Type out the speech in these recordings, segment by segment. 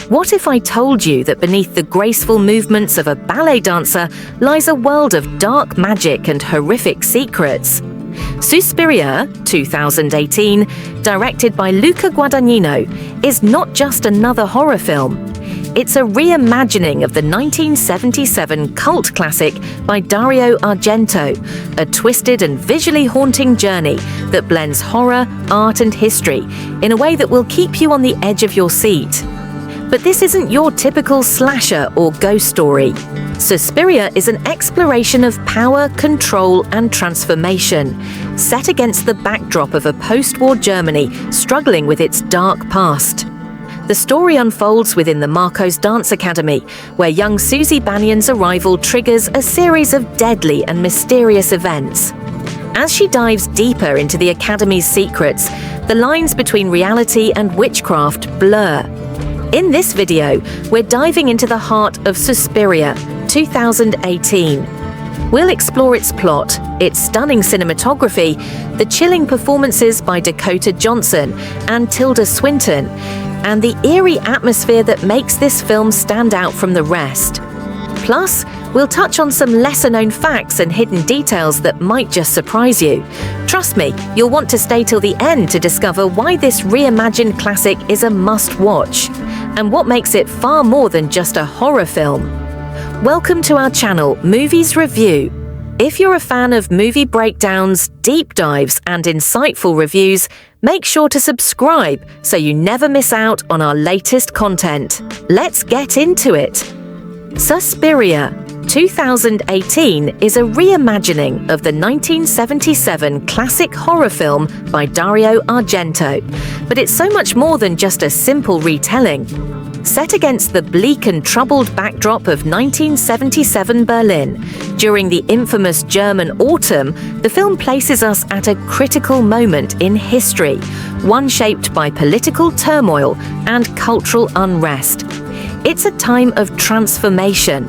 What if I told you that beneath the graceful movements of a ballet dancer lies a world of dark magic and horrific secrets? Suspiria, 2018, directed by Luca Guadagnino, is not just another horror film. It's a reimagining of the 1977 cult classic by Dario Argento, a twisted and visually haunting journey that blends horror, art and history in a way that will keep you on the edge of your seat. But this isn't your typical slasher or ghost story. Suspiria is an exploration of power, control and transformation, set against the backdrop of a post-war Germany struggling with its dark past. The story unfolds within the Markos Dance Academy, where young Susie Bannion's arrival triggers a series of deadly and mysterious events. As she dives deeper into the Academy's secrets, the lines between reality and witchcraft blur. In this video, we're diving into the heart of Suspiria, 2018. We'll explore its plot, its stunning cinematography, the chilling performances by Dakota Johnson and Tilda Swinton, and the eerie atmosphere that makes this film stand out from the rest. Plus, we'll touch on some lesser-known facts and hidden details that might just surprise you. Trust me, you'll want to stay till the end to discover why this reimagined classic is a must-watch, and what makes it far more than just a horror film. Welcome to our channel, Movies Review. If you're a fan of movie breakdowns, deep dives, and insightful reviews, make sure to subscribe so you never miss out on our latest content. Let's get into it. Suspiria, 2018 is a reimagining of the 1977 classic horror film by Dario Argento, but it's so much more than just a simple retelling. Set against the bleak and troubled backdrop of 1977 Berlin, during the infamous German autumn, the film places us at a critical moment in history, one shaped by political turmoil and cultural unrest. It's a time of transformation,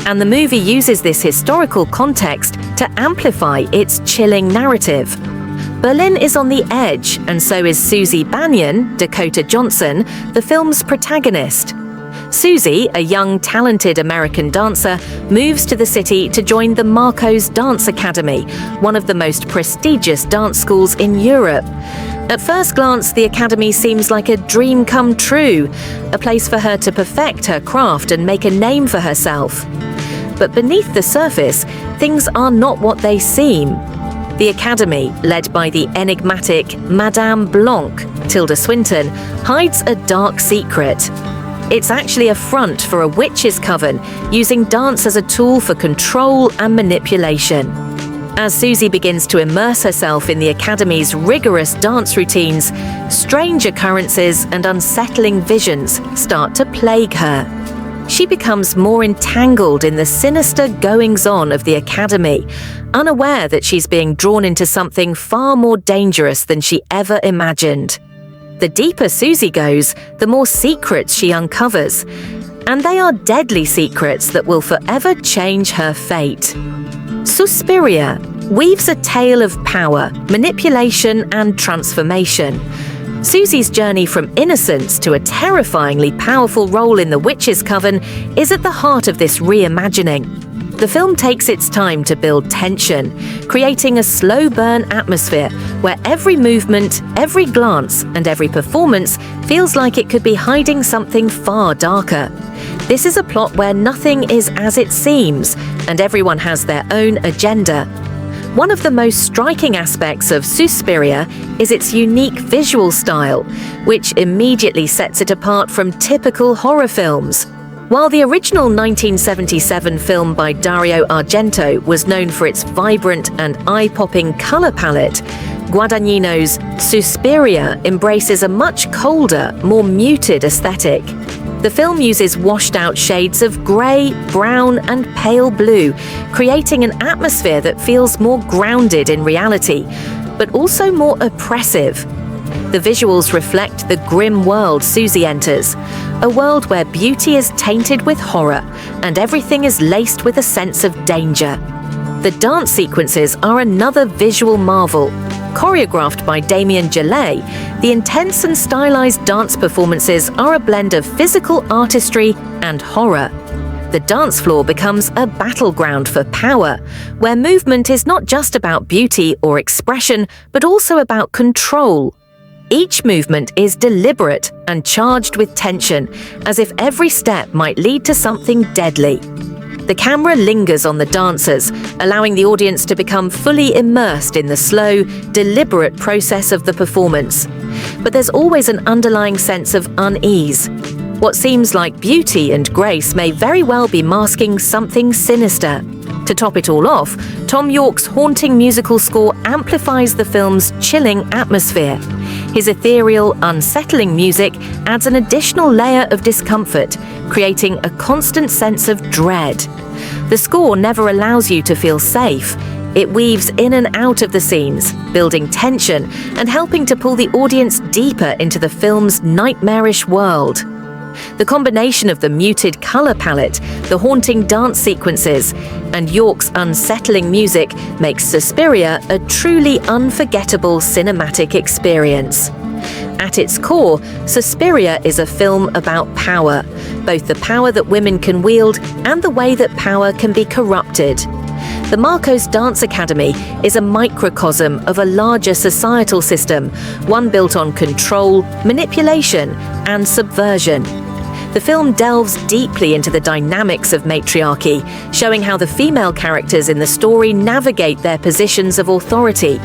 and the movie uses this historical context to amplify its chilling narrative. Berlin is on the edge, and so is Susie Bannion, Dakota Johnson, the film's protagonist. Susie, a young, talented American dancer, moves to the city to join the Markos Dance Academy, one of the most prestigious dance schools in Europe. At first glance, the academy seems like a dream come true, a place for her to perfect her craft and make a name for herself. But beneath the surface, things are not what they seem. The Academy, led by the enigmatic Madame Blanc, Tilda Swinton, hides a dark secret. It's actually a front for a witch's coven, using dance as a tool for control and manipulation. As Susie begins to immerse herself in the Academy's rigorous dance routines, strange occurrences and unsettling visions start to plague her. She becomes more entangled in the sinister goings-on of the Academy, unaware that she's being drawn into something far more dangerous than she ever imagined. The deeper Susie goes, the more secrets she uncovers, and they are deadly secrets that will forever change her fate. Suspiria weaves a tale of power, manipulation, and transformation. Susie's journey from innocence to a terrifyingly powerful role in the witch's coven is at the heart of this reimagining. The film takes its time to build tension, creating a slow burn atmosphere where every movement, every glance, and every performance feels like it could be hiding something far darker. This is a plot where nothing is as it seems, and everyone has their own agenda. One of the most striking aspects of Suspiria is its unique visual style, which immediately sets it apart from typical horror films. While the original 1977 film by Dario Argento was known for its vibrant and eye-popping color palette, Guadagnino's Suspiria embraces a much colder, more muted aesthetic. The film uses washed-out shades of grey, brown, and pale blue, creating an atmosphere that feels more grounded in reality, but also more oppressive. The visuals reflect the grim world Susie enters, a world where beauty is tainted with horror and everything is laced with a sense of danger. The dance sequences are another visual marvel. choreographed by Damien Gillet, the intense and stylized dance performances are a blend of physical artistry and horror. The dance floor becomes a battleground for power, where movement is not just about beauty or expression, but also about control. Each movement is deliberate and charged with tension, as if every step might lead to something deadly. The camera lingers on the dancers, allowing the audience to become fully immersed in the slow, deliberate process of the performance. But there's always an underlying sense of unease. What seems like beauty and grace may very well be masking something sinister. To top it all off, Thom Yorke's haunting musical score amplifies the film's chilling atmosphere. His ethereal, unsettling music adds an additional layer of discomfort, creating a constant sense of dread. The score never allows you to feel safe. It weaves in and out of the scenes, building tension and helping to pull the audience deeper into the film's nightmarish world. The combination of the muted color palette, the haunting dance sequences, and Yorke's unsettling music makes Suspiria a truly unforgettable cinematic experience. At its core, Suspiria is a film about power, both the power that women can wield and the way that power can be corrupted. The Markos Dance Academy is a microcosm of a larger societal system, one built on control, manipulation, and subversion. The film delves deeply into the dynamics of matriarchy, showing how the female characters in the story navigate their positions of authority,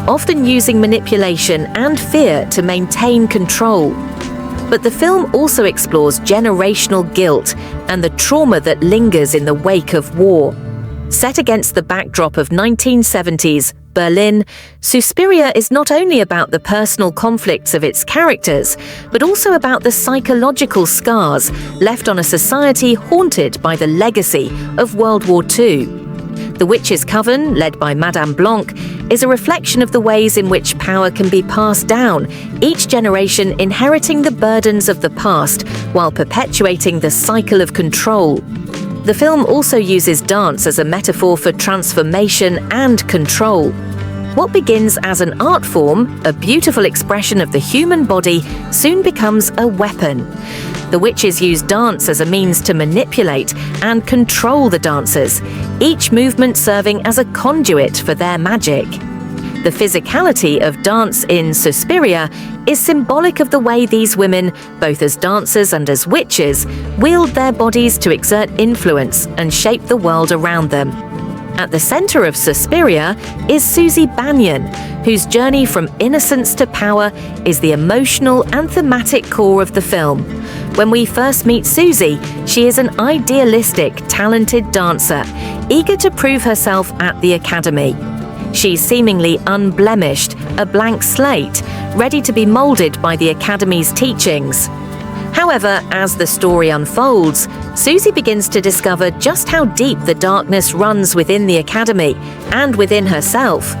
often using manipulation and fear to maintain control. But the film also explores generational guilt and the trauma that lingers in the wake of war. Set against the backdrop of 1970s Berlin, Suspiria is not only about the personal conflicts of its characters, but also about the psychological scars left on a society haunted by the legacy of World War II. The Witches' Coven, led by Madame Blanc, is a reflection of the ways in which power can be passed down, each generation inheriting the burdens of the past while perpetuating the cycle of control. The film also uses dance as a metaphor for transformation and control. What begins as an art form, a beautiful expression of the human body, soon becomes a weapon. The witches use dance as a means to manipulate and control the dancers, each movement serving as a conduit for their magic. The physicality of dance in Suspiria is symbolic of the way these women, both as dancers and as witches, wield their bodies to exert influence and shape the world around them. At the center of Suspiria is Susie Bannion, whose journey from innocence to power is the emotional and thematic core of the film. When we first meet Susie, she is an idealistic, talented dancer, eager to prove herself at the academy. She's seemingly unblemished, a blank slate, ready to be molded by the Academy's teachings. However, as the story unfolds, Susie begins to discover just how deep the darkness runs within the Academy and within herself.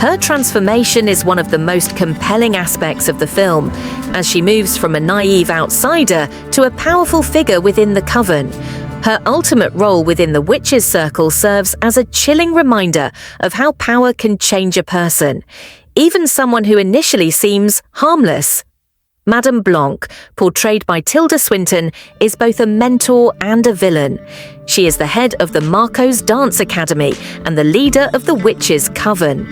Her transformation is one of the most compelling aspects of the film, as she moves from a naive outsider to a powerful figure within the coven. Her ultimate role within the witches' circle serves as a chilling reminder of how power can change a person, even someone who initially seems harmless. Madame Blanc, portrayed by Tilda Swinton, is both a mentor and a villain. She is the head of the Markos Dance Academy and the leader of the Witches' Coven.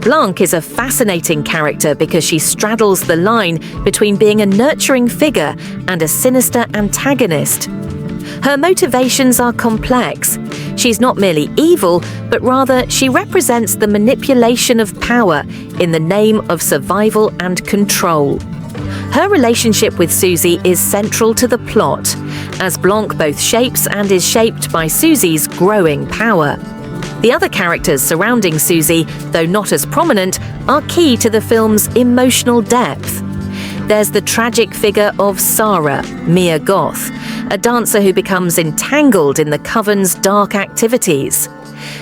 Blanc is a fascinating character because she straddles the line between being a nurturing figure and a sinister antagonist. Her motivations are complex. She's not merely evil, but rather she represents the manipulation of power in the name of survival and control. Her relationship with Susie is central to the plot, as Blanc both shapes and is shaped by Susie's growing power. The other characters surrounding Susie, though not as prominent, are key to the film's emotional depth. There's the tragic figure of Sarah, Mia Goth, a dancer who becomes entangled in the coven's dark activities.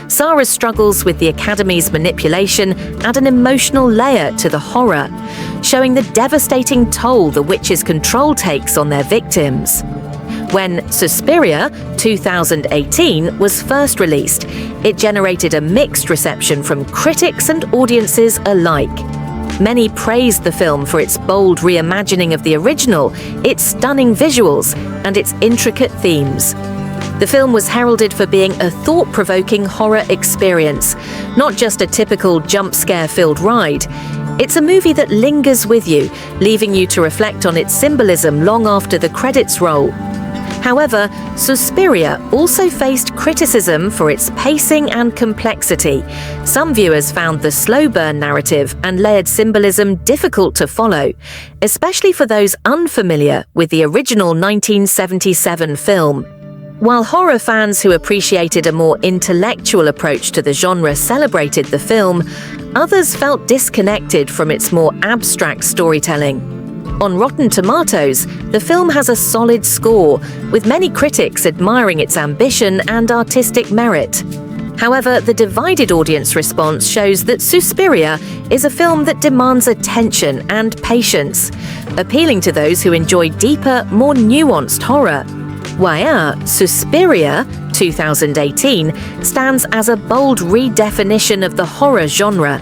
Sarah's struggles with the Academy's manipulation add an emotional layer to the horror, showing the devastating toll the witches' control takes on their victims. When Suspiria, 2018, was first released, it generated a mixed reception from critics and audiences alike. Many praised the film for its bold reimagining of the original, its stunning visuals, and its intricate themes. The film was heralded for being a thought-provoking horror experience, not just a typical jump-scare-filled ride. It's a movie that lingers with you, leaving you to reflect on its symbolism long after the credits roll. However, Suspiria also faced criticism for its pacing and complexity. Some viewers found the slow burn narrative and layered symbolism difficult to follow, especially for those unfamiliar with the original 1977 film. While horror fans who appreciated a more intellectual approach to the genre celebrated the film, others felt disconnected from its more abstract storytelling. On Rotten Tomatoes, the film has a solid score, with many critics admiring its ambition and artistic merit. However, the divided audience response shows that Suspiria is a film that demands attention and patience, appealing to those who enjoy deeper, more nuanced horror. While Suspiria, 2018, stands as a bold redefinition of the horror genre.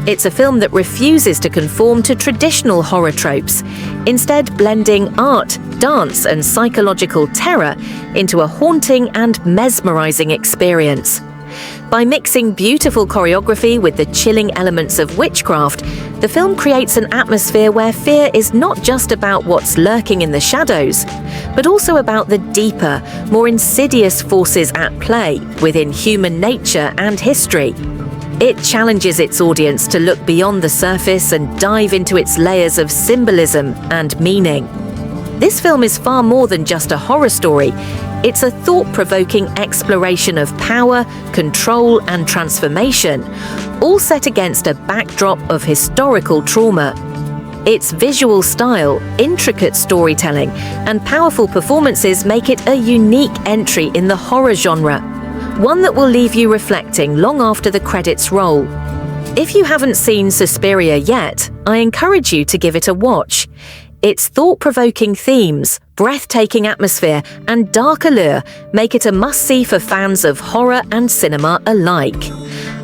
It's a film that refuses to conform to traditional horror tropes, instead blending art, dance, and psychological terror into a haunting and mesmerizing experience. By mixing beautiful choreography with the chilling elements of witchcraft, the film creates an atmosphere where fear is not just about what's lurking in the shadows, but also about the deeper, more insidious forces at play within human nature and history. It challenges its audience to look beyond the surface and dive into its layers of symbolism and meaning. This film is far more than just a horror story. It's a thought-provoking exploration of power, control, and transformation, all set against a backdrop of historical trauma. Its visual style, intricate storytelling, and powerful performances make it a unique entry in the horror genre, one that will leave you reflecting long after the credits roll. If you haven't seen Suspiria yet, I encourage you to give it a watch. Its thought-provoking themes, breathtaking atmosphere, and dark allure make it a must-see for fans of horror and cinema alike.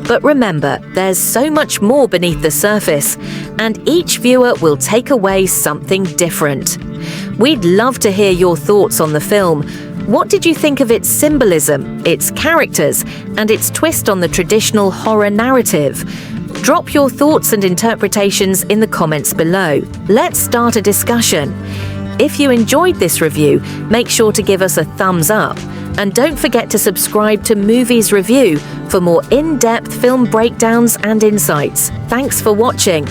But remember, there's so much more beneath the surface, and each viewer will take away something different. We'd love to hear your thoughts on the film. What did you think of its symbolism, its characters, and its twist on the traditional horror narrative? Drop your thoughts and interpretations in the comments below. Let's start a discussion. If you enjoyed this review, make sure to give us a thumbs up. And don't forget to subscribe to Movies Review for more in-depth film breakdowns and insights. Thanks for watching.